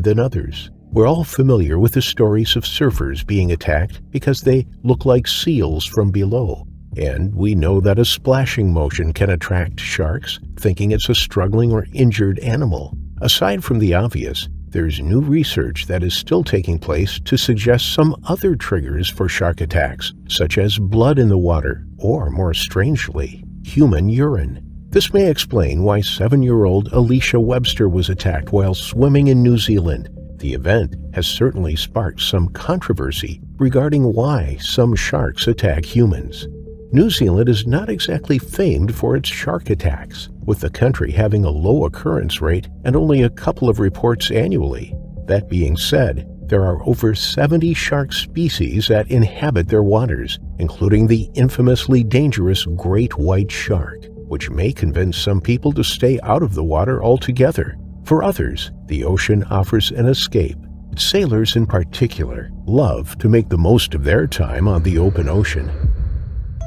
than others. We're all familiar with the stories of surfers being attacked because they look like seals from below. And we know that a splashing motion can attract sharks, thinking it's a struggling or injured animal. Aside from the obvious, there's new research that is still taking place to suggest some other triggers for shark attacks, such as blood in the water, or more strangely, human urine. This may explain why 7-year-old Alysha Webster was attacked while swimming in New Zealand. The event has certainly sparked some controversy regarding why some sharks attack humans. New Zealand is not exactly famed for its shark attacks, with the country having a low occurrence rate and only a couple of reports annually. That being said, there are over 70 shark species that inhabit their waters, including the infamously dangerous great white shark, which may convince some people to stay out of the water altogether. For others, the ocean offers an escape. Sailors in particular love to make the most of their time on the open ocean.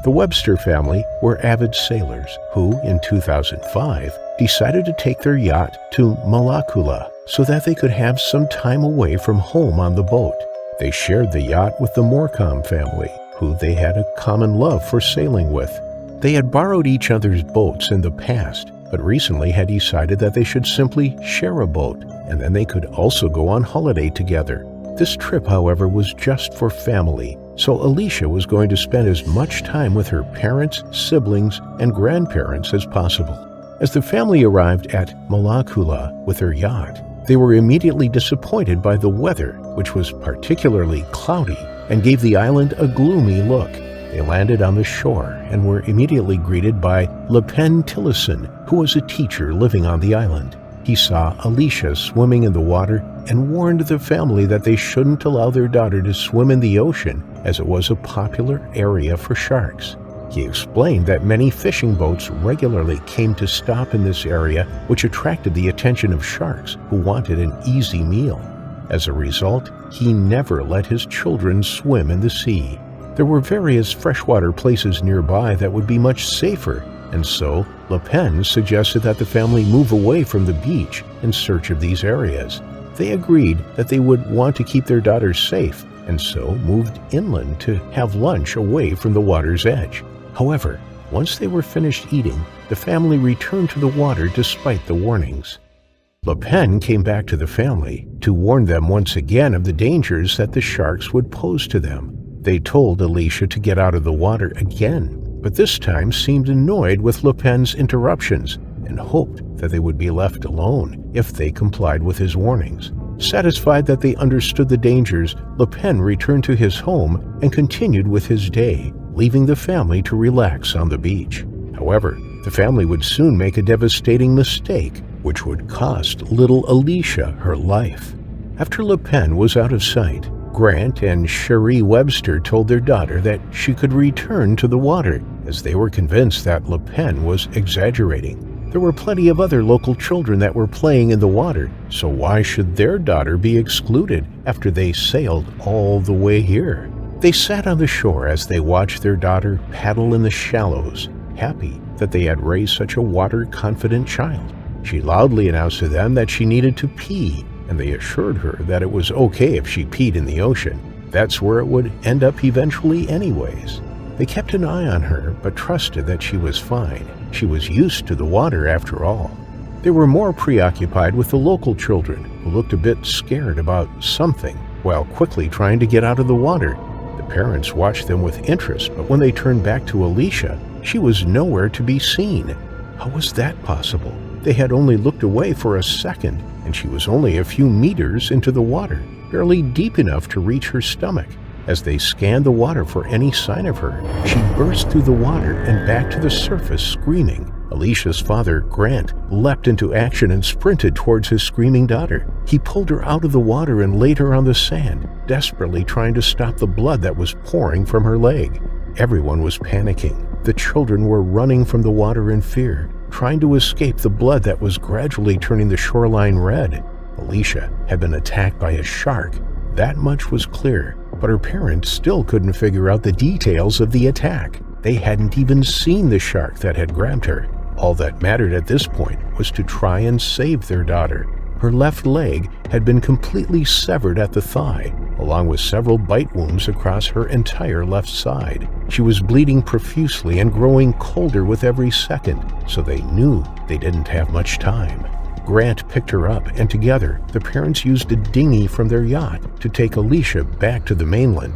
The Webster family were avid sailors who, in 2005, decided to take their yacht to Malakula so that they could have some time away from home on the boat. They shared the yacht with the Morecambe family, who they had a common love for sailing with. They had borrowed each other's boats in the past, but recently had decided that they should simply share a boat, and then they could also go on holiday together. This trip, however, was just for family, so Alysha was going to spend as much time with her parents, siblings, and grandparents as possible. As the family arrived at Malakula with their yacht, they were immediately disappointed by the weather, which was particularly cloudy and gave the island a gloomy look. They landed on the shore and were immediately greeted by Le Pen Tillison, who was a teacher living on the island. He saw Alysha swimming in the water and warned the family that they shouldn't allow their daughter to swim in the ocean, as it was a popular area for sharks. He explained that many fishing boats regularly came to stop in this area, which attracted the attention of sharks who wanted an easy meal. As a result, he never let his children swim in the sea. There were various freshwater places nearby that would be much safer, and so Le Pen suggested that the family move away from the beach in search of these areas. They agreed that they would want to keep their daughter safe, and so moved inland to have lunch away from the water's edge. However, once they were finished eating, the family returned to the water despite the warnings. Le Pen came back to the family to warn them once again of the dangers that the sharks would pose to them. They told Alysha to get out of the water again, but this time seemed annoyed with Le Pen's interruptions and hoped that they would be left alone if they complied with his warnings. Satisfied that they understood the dangers, Le Pen returned to his home and continued with his day, leaving the family to relax on the beach. However, the family would soon make a devastating mistake, which would cost little Alysha her life. After Le Pen was out of sight, Grant and Cherie Webster told their daughter that she could return to the water, as they were convinced that Le Pen was exaggerating. There were plenty of other local children that were playing in the water, so why should their daughter be excluded after they sailed all the way here? They sat on the shore as they watched their daughter paddle in the shallows, happy that they had raised such a water-confident child. She loudly announced to them that she needed to pee, and they assured her that it was okay if she peed in the ocean. That's where it would end up eventually anyways. They kept an eye on her, but trusted that she was fine. She was used to the water after all. They were more preoccupied with the local children, who looked a bit scared about something, while quickly trying to get out of the water. The parents watched them with interest, but when they turned back to Alysha, she was nowhere to be seen. How was that possible? They had only looked away for a second, and she was only a few meters into the water, barely deep enough to reach her stomach. As they scanned the water for any sign of her, she burst through the water and back to the surface screaming. Alysha's father, Grant, leapt into action and sprinted towards his screaming daughter. He pulled her out of the water and laid her on the sand, desperately trying to stop the blood that was pouring from her leg. Everyone was panicking. The children were running from the water in fear, trying to escape the blood that was gradually turning the shoreline red. Alysha had been attacked by a shark. That much was clear, but her parents still couldn't figure out the details of the attack. They hadn't even seen the shark that had grabbed her. All that mattered at this point was to try and save their daughter. Her left leg had been completely severed at the thigh, along with several bite wounds across her entire left side. She was bleeding profusely and growing colder with every second, so they knew they didn't have much time. Grant picked her up, and together, the parents used a dinghy from their yacht to take Alysha back to the mainland.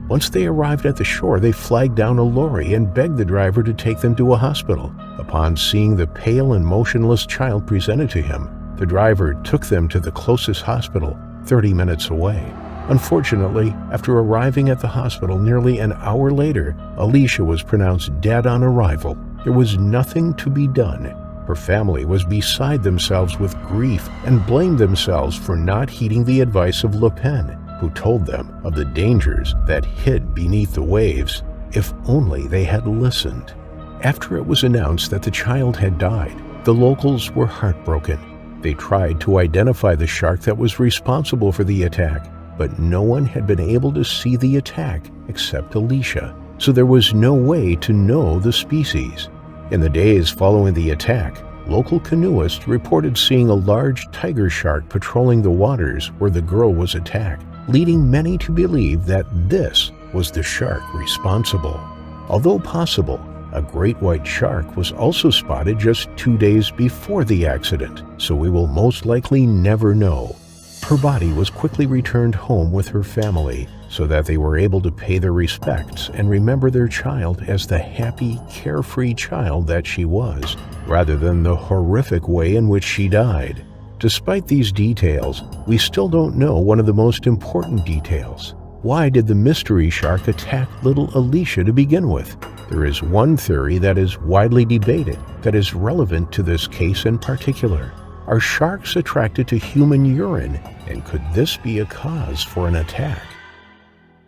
Once they arrived at the shore, they flagged down a lorry and begged the driver to take them to a hospital. Upon seeing the pale and motionless child presented to him, the driver took them to the closest hospital, 30 minutes away. Unfortunately, after arriving at the hospital nearly an hour later, Alysha was pronounced dead on arrival. There was nothing to be done. Her family was beside themselves with grief and blamed themselves for not heeding the advice of Le Pen, who told them of the dangers that hid beneath the waves. If only they had listened. After it was announced that the child had died, the locals were heartbroken. They tried to identify the shark that was responsible for the attack, but no one had been able to see the attack except Alysha, so there was no way to know the species. In the days following the attack, local canoeists reported seeing a large tiger shark patrolling the waters where the girl was attacked, leading many to believe that this was the shark responsible. Although possible, a great white shark was also spotted just 2 days before the accident, so we will most likely never know. Her body was quickly returned home with her family so that they were able to pay their respects and remember their child as the happy, carefree child that she was, rather than the horrific way in which she died. Despite these details, we still don't know one of the most important details. Why did the mystery shark attack little Alysha to begin with? There is one theory that is widely debated that is relevant to this case in particular. Are sharks attracted to human urine, and could this be a cause for an attack?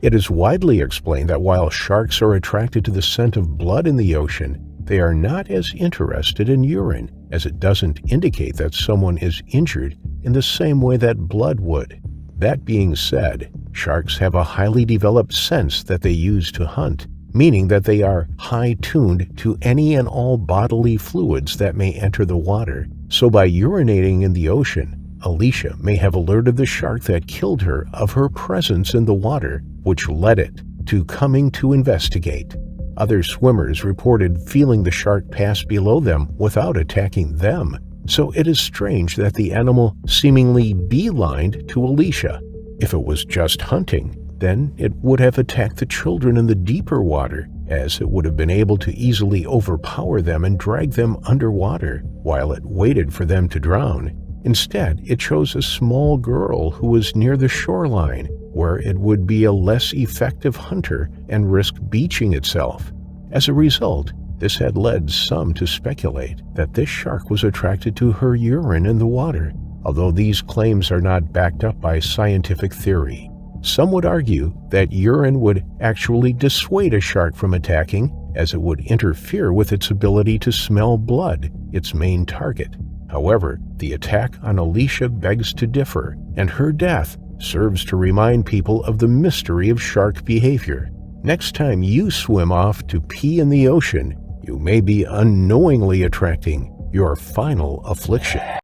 It is widely explained that while sharks are attracted to the scent of blood in the ocean, they are not as interested in urine, as it doesn't indicate that someone is injured in the same way that blood would. That being said, sharks have a highly developed sense that they use to hunt, meaning that they are high-tuned to any and all bodily fluids that may enter the water. So by urinating in the ocean, Alysha may have alerted the shark that killed her of her presence in the water, which led it to coming to investigate. Other swimmers reported feeling the shark pass below them without attacking them, so it is strange that the animal seemingly beelined to Alysha. If it was just hunting, then it would have attacked the children in the deeper water, as it would have been able to easily overpower them and drag them underwater while it waited for them to drown. Instead, it chose a small girl who was near the shoreline, where it would be a less effective hunter and risk beaching itself. As a result, this had led some to speculate that this shark was attracted to her urine in the water, although these claims are not backed up by scientific theory. Some would argue that urine would actually dissuade a shark from attacking, as it would interfere with its ability to smell blood, its main target. However, the attack on Alysha begs to differ, and her death serves to remind people of the mystery of shark behavior. Next time you swim off to pee in the ocean, you may be unknowingly attracting your final affliction.